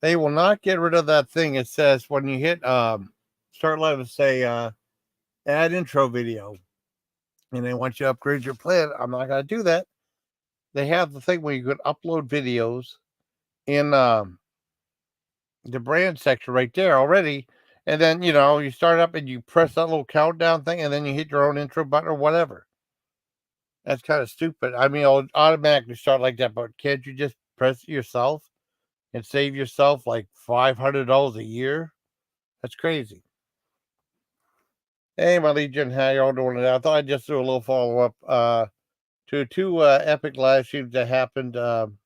They will not get rid of that thing. It says when you hit start live, say add intro video, and then once you upgrade your plan, I'm not gonna do that. They have the thing where you could upload videos in the brand section right there already. And then, you start up and you press that little countdown thing and then you hit your own intro button or whatever. That's kind of stupid. I mean, it'll automatically start like that, but can't you just press it yourself and save yourself like $500 a year? That's crazy. Hey, my Legion, how y'all doing today? I thought I'd just do a little follow up to two epic live streams that happened. And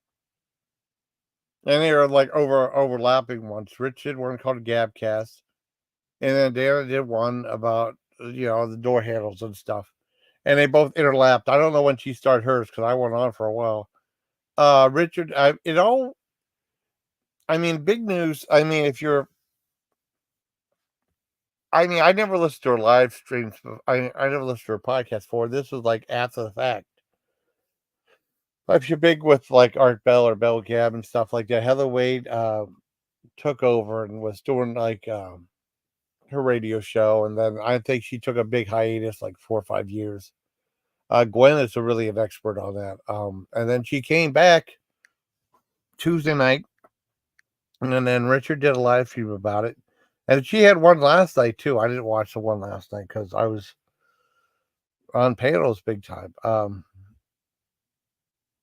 they were like overlapping ones. Rich did one called Gabcast, and then Dana did one about the door handles and stuff, and they both interlapped. I don't know when she started hers because I went on for a while. Richard, I mean, big news. I mean, I never listened to her live streams. I never listened to her podcast before. This was like after the fact. If you're big with like Art Bell or Bell Gab and stuff like that, Heather Wade took over and was doing like her radio show, and then I think she took a big hiatus, like 4 or 5 years. Gwen is really an expert on that. And then she came back Tuesday night, and then Richard did a live stream about it. And she had one last night too. I didn't watch the one last night because I was on panels big time.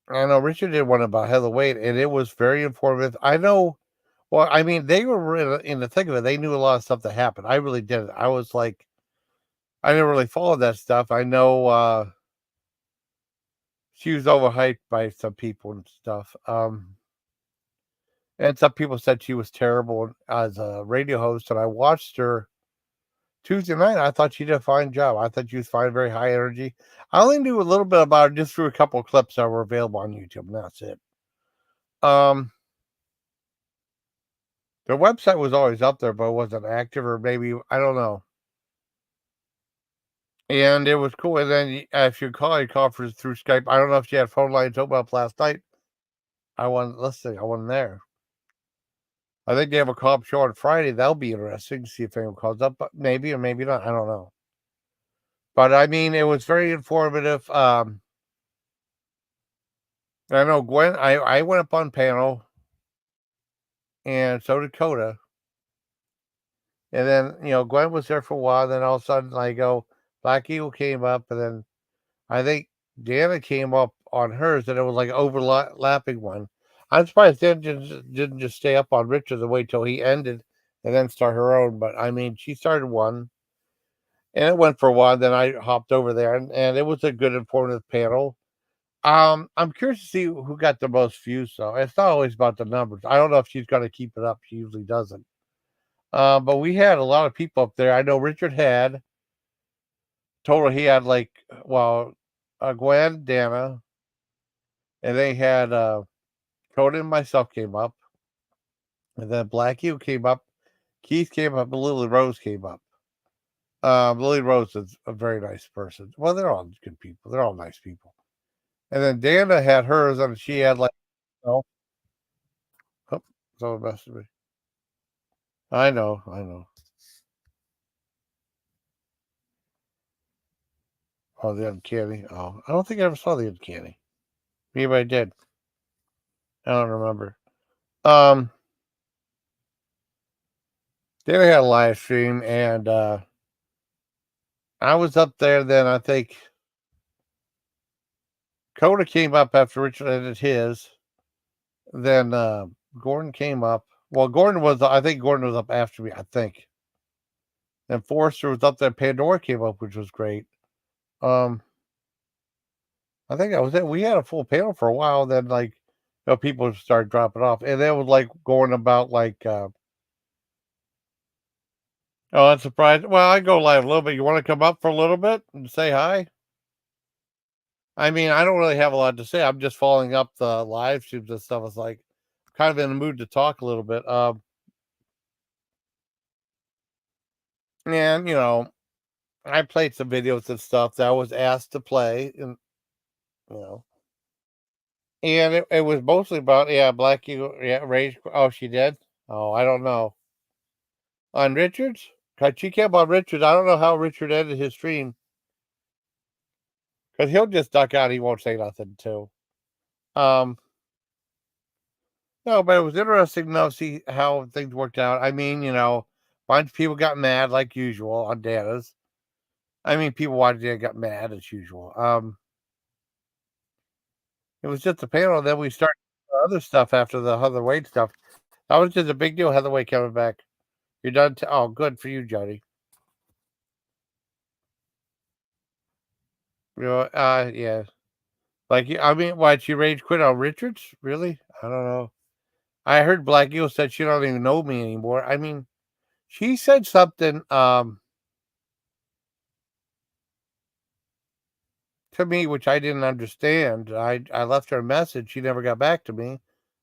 I know Richard did one about Heather Wade, and it was very informative. I know. Well, I mean, they were in the thick of it. They knew a lot of stuff that happened. I really didn't. I was like, I didn't really follow that stuff. I know she was overhyped by some people and stuff. And some people said she was terrible as a radio host. And I watched her Tuesday night. I thought she did a fine job. I thought she was fine, very high energy. I only knew a little bit about her just through a couple of clips that were available on YouTube, and that's it. Their website was always up there, but it wasn't active, or maybe I don't know. And it was cool. And then if you call through Skype. I don't know if she had phone lines open up last night. I wasn't listening. I wasn't there. I think they have a call-up show on Friday. That'll be interesting. See if anyone calls up, but maybe or maybe not. I don't know. But I mean, it was very informative. I know Gwen. I went up on panel, and so did Coda. And then Gwen was there for a while. Then all of a sudden, I go, Black Eagle came up, and then I think Deanna came up on hers, and it was like overlapping one. I'm surprised they didn't just stay up on Richard and wait till he ended and then start her own. But I mean, she started one, and it went for a while. Then I hopped over there, and it was a good, informative panel. I'm curious to see who got the most views. Though it's not always about the numbers. I don't know if she's going to keep it up. She usually doesn't. But we had a lot of people up there. I know Richard had total. He had like Gwen, Dana, and they had Coda and myself came up, and then Black Hugh came up, Keith came up, and Lily Rose came up. Lily Rose is a very nice person. Well, they're all good people. They're all nice people. And then Dana had hers, and she had like, oh, someone messaged me. I know. Oh, the Uncanny. Oh, I don't think I ever saw the Uncanny. Maybe I did. I don't remember. Um, Dana had a live stream, and I was up there. Then I think Coda came up after Richard ended his. Then Gordon came up. Well, I think Gordon was up after me, I think. Then Forrester was up there. Pandora came up, which was great. I think that was it. We had a full panel for a while. Then, like, people started dropping off. And then it was like going about, like, oh, I'm surprised. Well, I go live a little bit. You want to come up for a little bit and say hi? I mean, I don't really have a lot to say. I'm just following up the live streams and stuff. It's like kind of in the mood to talk a little bit. And I played some videos and stuff that I was asked to play, and you know, and it was mostly about Black Eagle, Rage. Oh, she did. Oh, I don't know. On Richards? 'Cause she kept on Richards. I don't know how Richard ended his stream. Because he'll just duck out. He won't say nothing too. Um, no, but it was interesting to see how things worked out. I mean, a bunch of people got mad like usual on Dana's. I mean, people watching it got mad as usual. It was just a panel. Then we started other stuff after the Heather Wade stuff. That was just a big deal. Heather Wade coming back. You're done. Oh, good for you, Jody. Yeah. Like, I mean, what, she rage quit on Richards? Really? I don't know. I heard Black Eagle said she don't even know me anymore. I mean, she said something to me which I didn't understand. I left her a message. She never got back to me.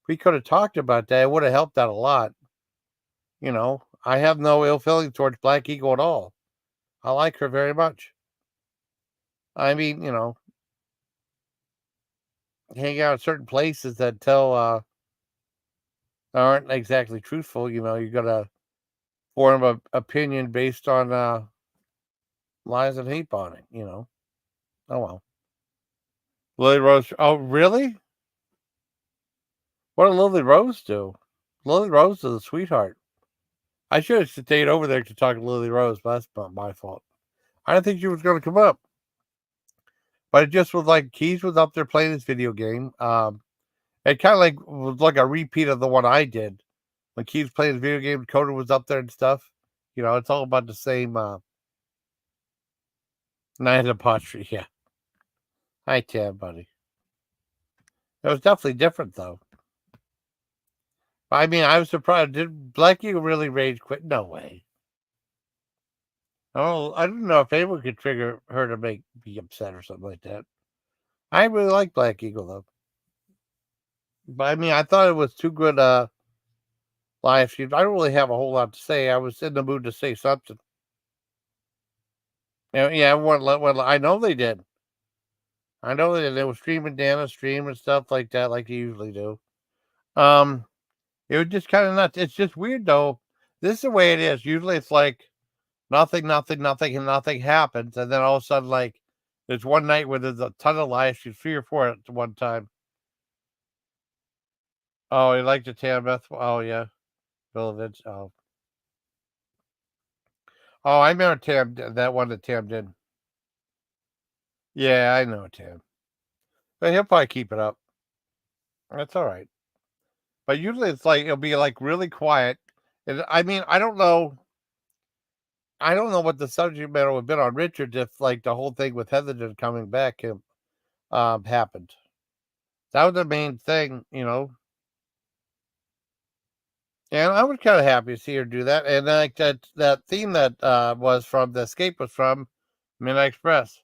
We could have talked about that. It would have helped out a lot. I have no ill feeling towards Black Eagle at all. I like her very much. I mean, hang out at certain places that aren't exactly truthful. You got to form an opinion based on lies and hate bonding. Oh well. Lily Rose. Oh really? What did Lily Rose do? Lily Rose is a sweetheart. I should have stayed over there to talk to Lily Rose, but that's not my fault. I didn't think she was going to come up, but it just was like Keys was up there playing this video game. It kind of like was like a repeat of the one I did when Keys playing the video game. Coda was up there and stuff. It's all about the same night of pottery. Yeah. Hi, Tim, buddy. It was definitely different though. I mean, I was surprised. Did Black Eagle really rage quit? No way. Oh, I don't know if anyone could trigger her to be upset or something like that. I really like Black Eagle though. But I mean, I thought it was too good live streams. I don't really have a whole lot to say. I was in the mood to say something. Yeah, everyone I know they did. I know they did. They were streaming Dana stream and stuff like that, like they usually do. Um, it was just kind of nuts. It's just weird though. This is the way it is. Usually it's like nothing, nothing, nothing, and nothing happens, and then all of a sudden, like there's one night where there's a ton of live streams, 3 or 4 at one time. Oh, you like the Tam Beth? Oh yeah, Village. Oh, I remember Tam. That one that Tam did. Yeah, I know Tam, but he'll probably keep it up. That's all right. But usually it's like it'll be like really quiet, and I mean I don't know. I don't know what the subject matter would have been on Richard if like the whole thing with Heatherton coming back happened. That was the main thing. And I was kind of happy to see her do that. And like that theme that was from the Escape was from Midnight Express.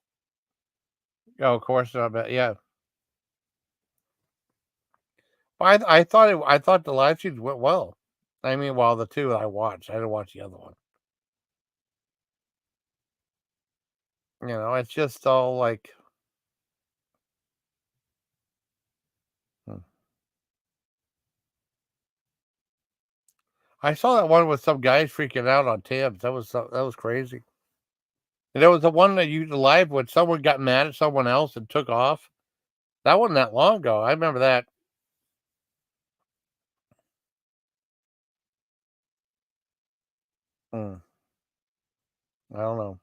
Oh, of course, I bet. Yeah, I thought the live streams went well. I mean, well, the two I watched, I didn't watch the other one. It's just all like. Hmm. I saw that one with some guys freaking out on tabs. That was crazy. And there was the one that you live when someone got mad at someone else and took off. That wasn't that long ago. I remember that. Hmm. I don't know.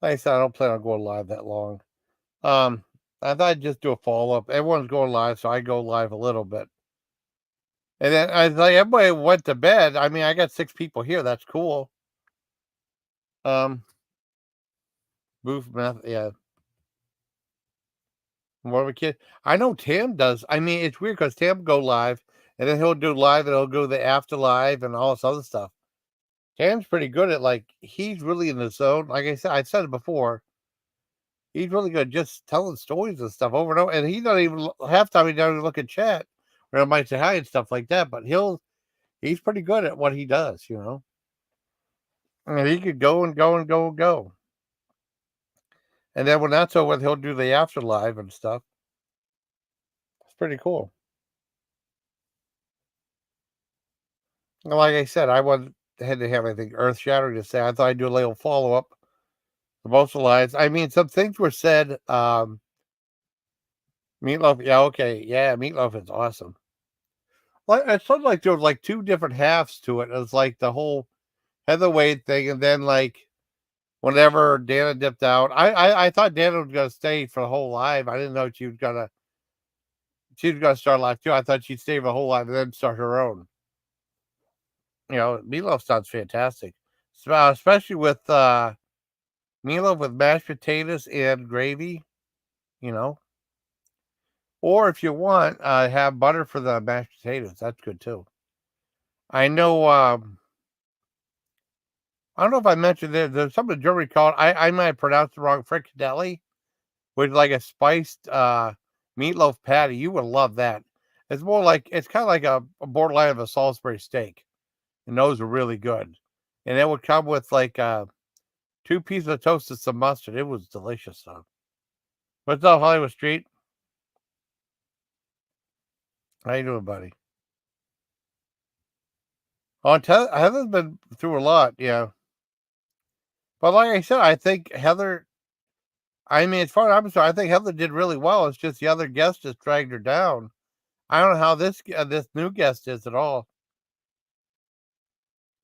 Like I said, I don't plan on going live that long. Um, I thought I'd just do a follow up. Everyone's going live, so I go live a little bit. And then I like everybody went to bed. I mean, I got 6 people here. That's cool. Um, Booth meth, yeah. More of a kid. I know Tim does. I mean, it's weird because Tim go live, and then he'll do live, and he'll go the after live and all this other stuff. Tim's pretty good at like he's really in the zone. Like I said it before. He's really good just telling stories and stuff over and over. And he don't even half time he doesn't even look at chat or I might say hi and stuff like that. But he's pretty good at what he does. And he could go and go and go and go. And then when that's over, he'll do the after live and stuff. It's pretty cool. Like I said, I wasn't had to have anything earth shattering to say. I thought I'd do a little follow up to most of the lines. I mean, some things were said. Meatloaf, yeah, okay, yeah, Meatloaf is awesome. Like it felt like there was like two different halves to it. It was like the whole heavyweight thing, and then like whenever Dana dipped out, I thought Dana was gonna stay for the whole live. I didn't know she was gonna start live too. I thought she'd stay for the whole live and then start her own. Meatloaf sounds fantastic, especially with meatloaf with mashed potatoes and gravy. You know, or if you want, have butter for the mashed potatoes. That's good too. I know. I don't know if I mentioned there's something Germany called. I might have pronounced it wrong. Frikadelli with like a spiced meatloaf patty. You would love that. It's more like it's kind of like a borderline of a Salisbury steak, and those are really good. And it would come with like two pieces of toast and some mustard. It was delicious stuff. What's up, Hollywood Street? How you doing, buddy? Oh, Heather's been through a lot, yeah. But like I said, I think Heather. I mean, as far as I'm concerned, I think Heather did really well. It's just the other guest just dragged her down. I don't know how this new guest is at all.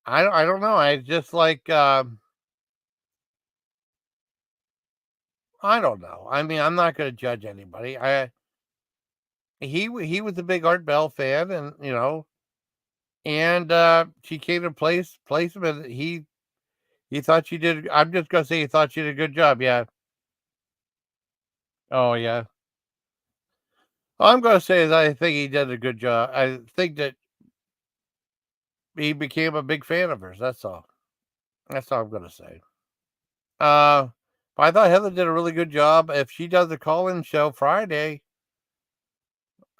I don't know. I just like I don't know. I mean, I'm not going to judge anybody. He was a big Art Bell fan, and and she came to place him, and he thought she did. I'm just going to say he thought she did a good job. Yeah. Oh yeah. All I'm going to say is I think he did a good job. I think that he became a big fan of hers. That's all. That's all I'm going to say. Uh, but I thought Heather did a really good job. If she does a call-in show Friday,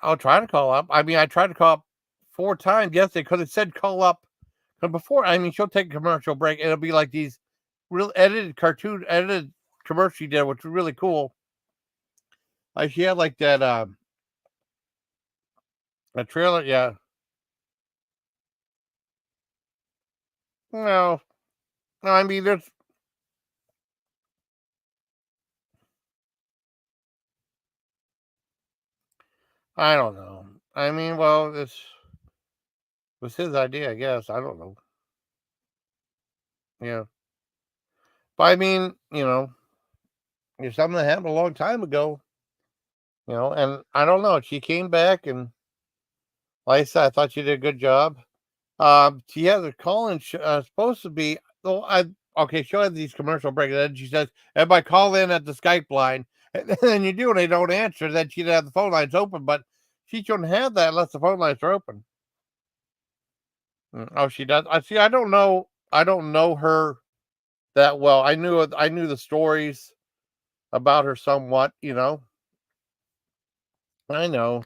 I'll try to call up. I mean, I tried to call up 4 times yesterday because it said call up. But before, I mean, she'll take a commercial break. And it'll be like these real edited commercial she did, which was really cool. Like she had like that a trailer. Yeah. No, no. I mean, I don't know. I mean, well, this was his idea, I guess. I don't know. Yeah. But I mean, it's something that happened a long time ago. And I don't know. She came back, and like I said, I thought she did a good job. She has a call-in supposed to be. Well, okay. She'll have these commercial breaks. And then she says, "Everybody call in at the Skype line," and then you do, and they don't answer. Then she'd have the phone lines open, but she shouldn't have that unless the phone lines are open. Oh, she does. I see. I don't know. I don't know her that well. I knew the stories about her somewhat. I know.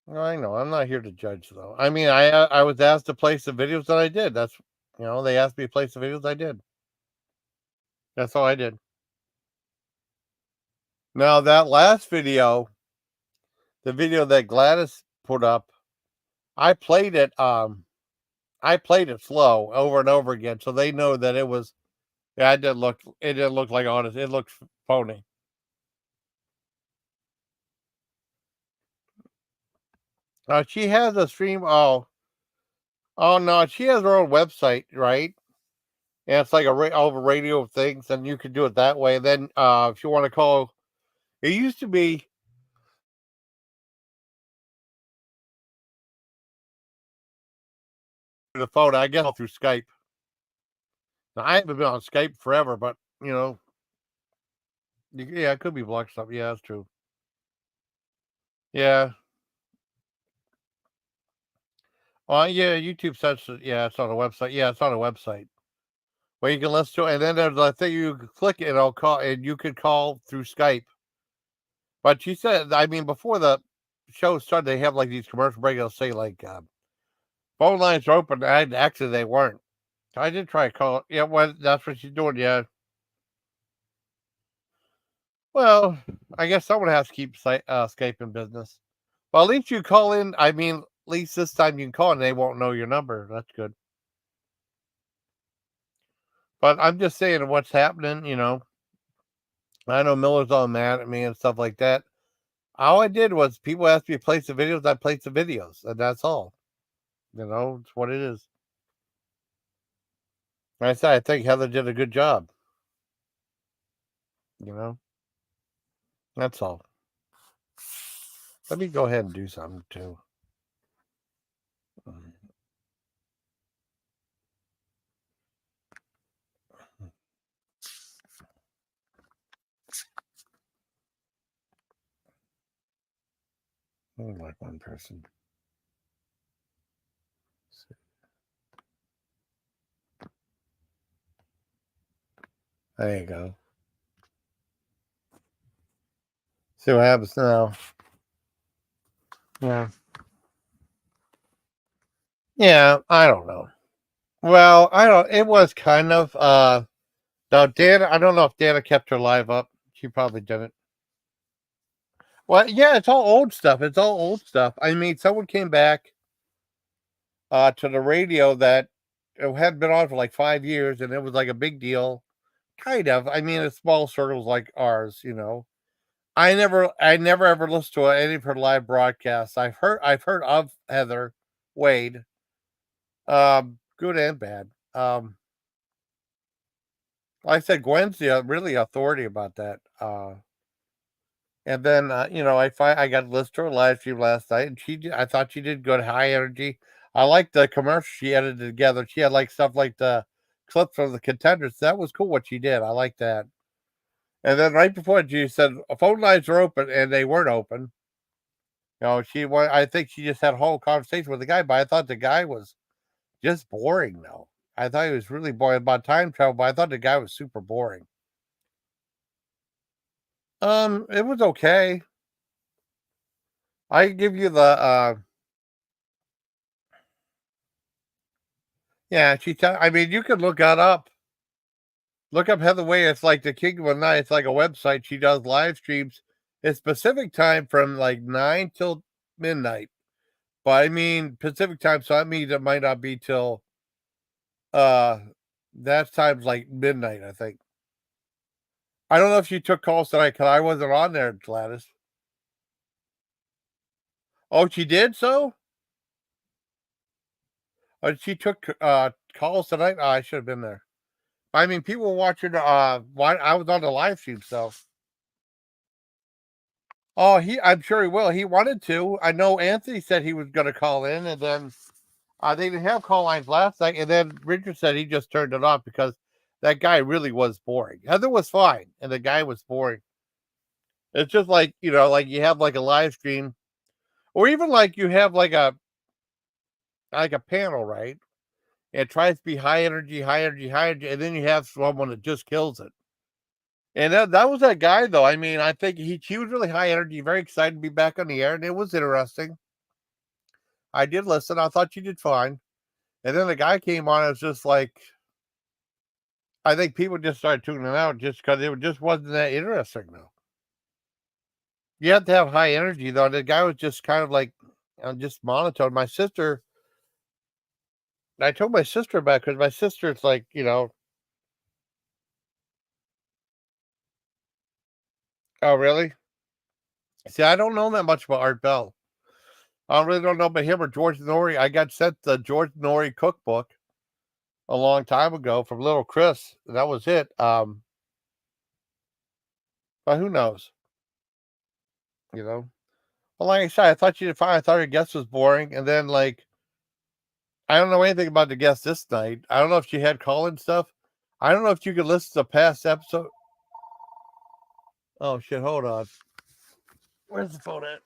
I know. I'm not here to judge, though. I mean, I was asked to place the videos that I did. They asked me to place the videos I did. That's all I did. Now that last video, the video that Gladys put up, I played it. I played it slow over and over again, so they know that it was. Yeah, It didn't look like honest. It looked phony. She has a stream. Oh no, she has her own website, right? And it's like all the radio things, and you can do it that way. Then, if you want to call, it used to be the phone. I guess through Skype. Now, I haven't been on Skype forever, but yeah, it could be blocked stuff. Yeah, that's true. Yeah. Yeah, YouTube says yeah, it's on a website. Yeah, it's on a website where you can listen to it, and then there's a thing you can click it, and I'll call, and you could call through Skype. But she said, I mean, before the show started, they have like these commercial breaks. They'll say like phone lines are open. And actually, they weren't. I did try to call. Yeah, well, that's what she's doing. Yeah. Well, I guess someone has to keep Skype in business. Well, at least you call in. I mean, at least this time you can call and they won't know your number. That's good. But I'm just saying what's happening. I know Miller's all mad at me and stuff like that. All I did was people asked me to play some videos, I played some videos, and that's all. It's what it is. Like I said, I think Heather did a good job. You know, that's all. Let me go ahead and do something too. Only like one person. There you go. See what happens now. Yeah. Yeah, I don't know. Well, I don't. It was kind of. Now, Dana, I don't know if Dana kept her live up. She probably didn't. Well, yeah, it's all old stuff. It's all old stuff. I mean, someone came back to the radio that it had been on for like 5 years, and it was like a big deal. Kind of. I mean, in small circles like ours. I never ever listened to any of her live broadcasts. I've heard of Heather Wade, good and bad. Like I said, Gwen's the really authority about that. And then I got to listen to her live stream last night, and I thought she did good, high energy. I liked the commercial she edited together. She had like stuff like the clips from the contenders. That was cool what she did. I like that. And then right before it, she said phone lines are open, and they weren't open. I think she just had a whole conversation with the guy, but I thought the guy was just boring. Though I thought he was really boring about time travel, but I thought the guy was super boring. It was okay. I give you the yeah. I mean, you could look that up. Look up Heather Way. It's like the Kingdom of Night. It's like a website. She does live streams. It's Pacific time from like 9 till midnight. But I mean Pacific time, so that means it might not be till uh that time's like midnight, I think. I don't know if she took calls tonight because I wasn't on there, Gladys. Oh, she did so? She took calls tonight. Oh, I should have been there. I mean, people watching. I was on the live stream, so. Oh, I'm sure he will. He wanted to. I know Anthony said he was going to call in, and then they didn't have call lines last night. And then Richard said he just turned it off because that guy really was boring. Heather was fine, and the guy was boring. It's just like you have like a live stream, or even like you have like a panel, right? It tries to be high energy, high energy, high energy, and then you have someone that just kills it. And that was that guy, though. I mean, I think he was really high energy, very excited to be back on the air, and it was interesting. I did listen. I thought you did fine. And then the guy came on. It was just like I think people just started tuning out just because it just wasn't that interesting, though. You have to have high energy, though. The guy was just kind of like just monotone. I told my sister about because my sister's like. Oh, really? See, I don't know that much about Art Bell. I really don't know about him or George Nori. I got sent the George Nori cookbook a long time ago from little Chris. That was it. But who knows? You know. Well, like I said, I thought you did fine. I thought your guest was boring, and then I don't know anything about the guest this night. I don't know if she had call-in stuff. I don't know if you could listen to past episode. Oh shit! Hold on. Where's the phone at?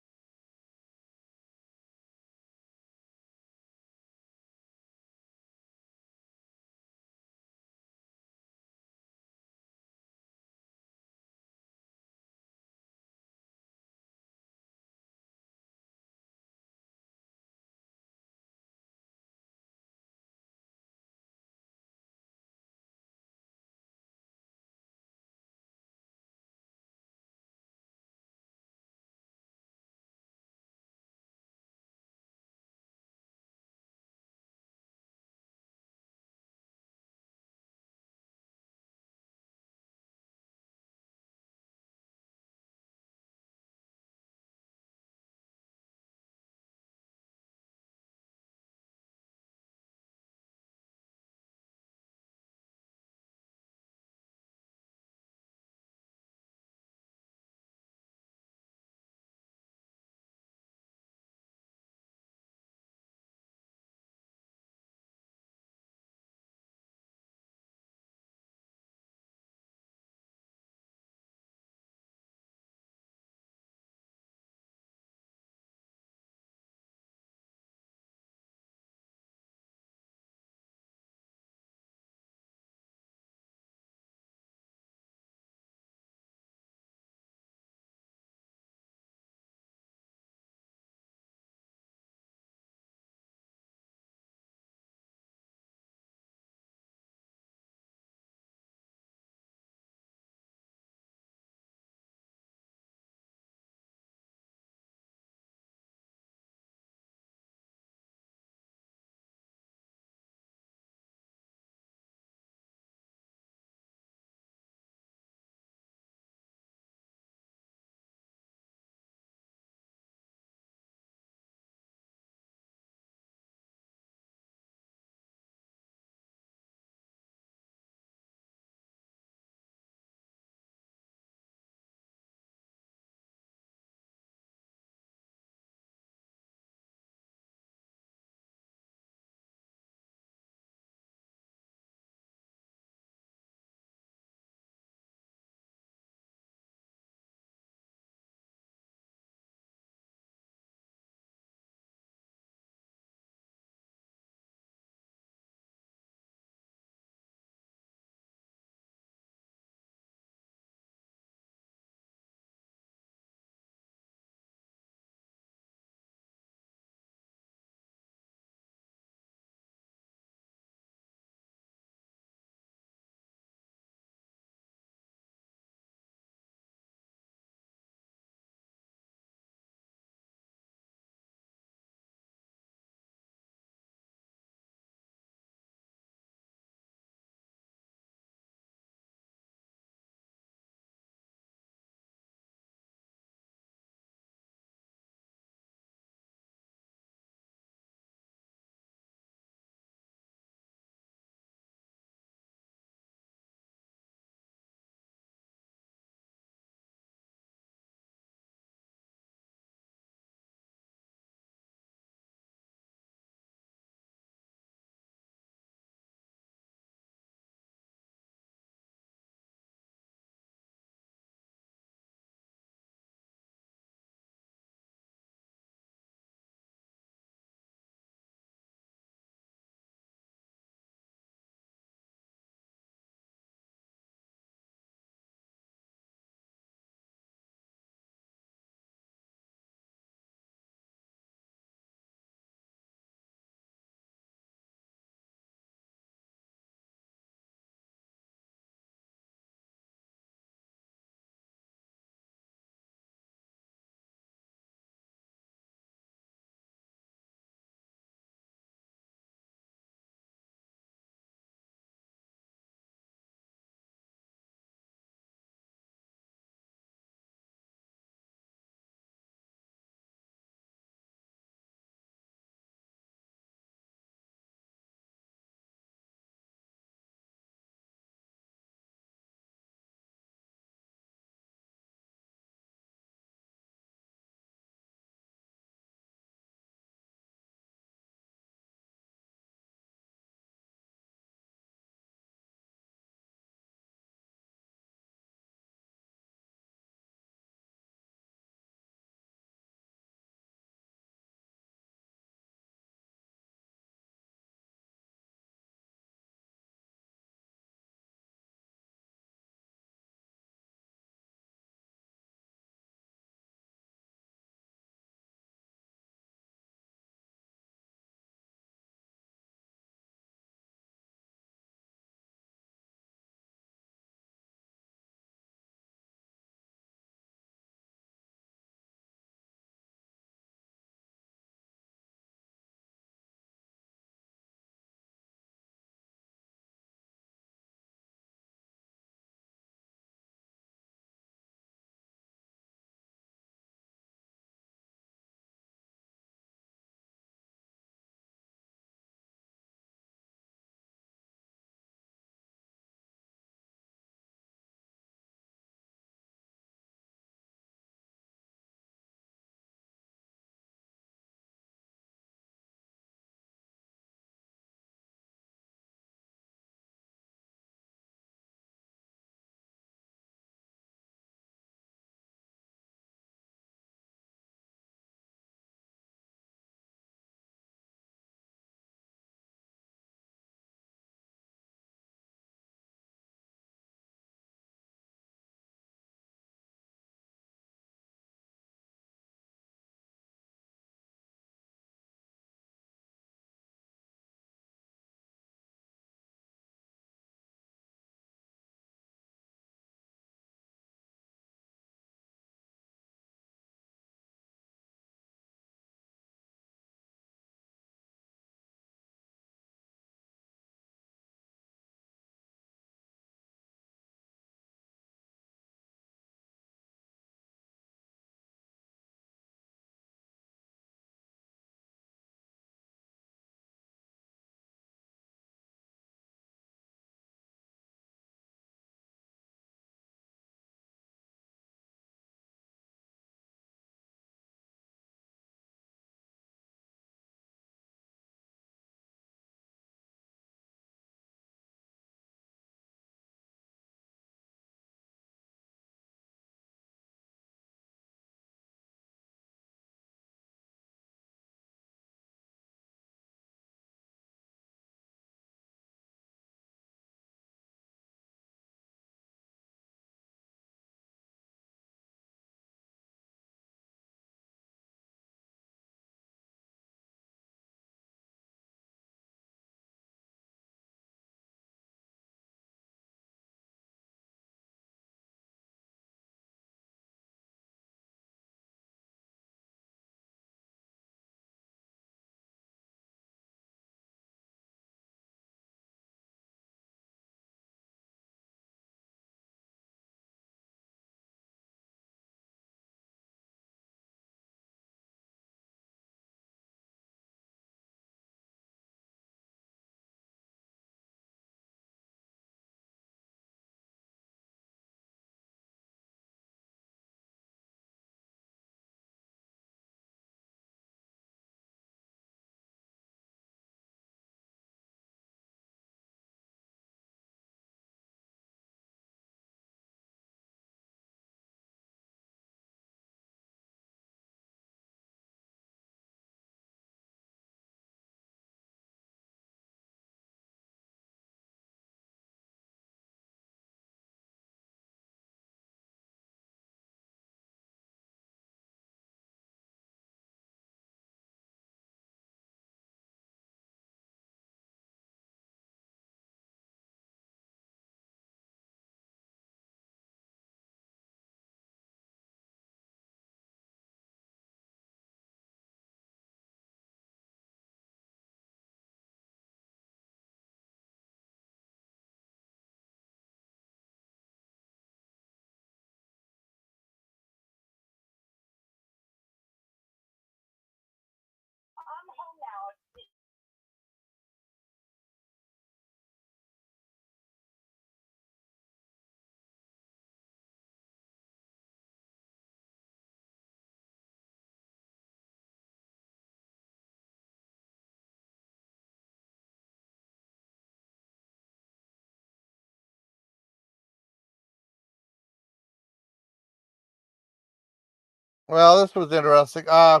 Well, this was interesting. I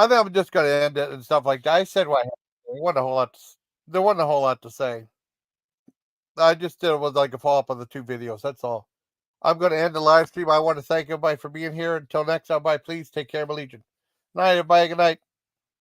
think I'm just gonna end it and stuff like that. I said what there wasn't a whole lot. There wasn't a whole lot to say. I just did it was like a follow up on the two videos. That's all. I'm gonna end the live stream. I want to thank everybody for being here. Until next time, bye. Please take care of Legion. Night, everybody. Good night.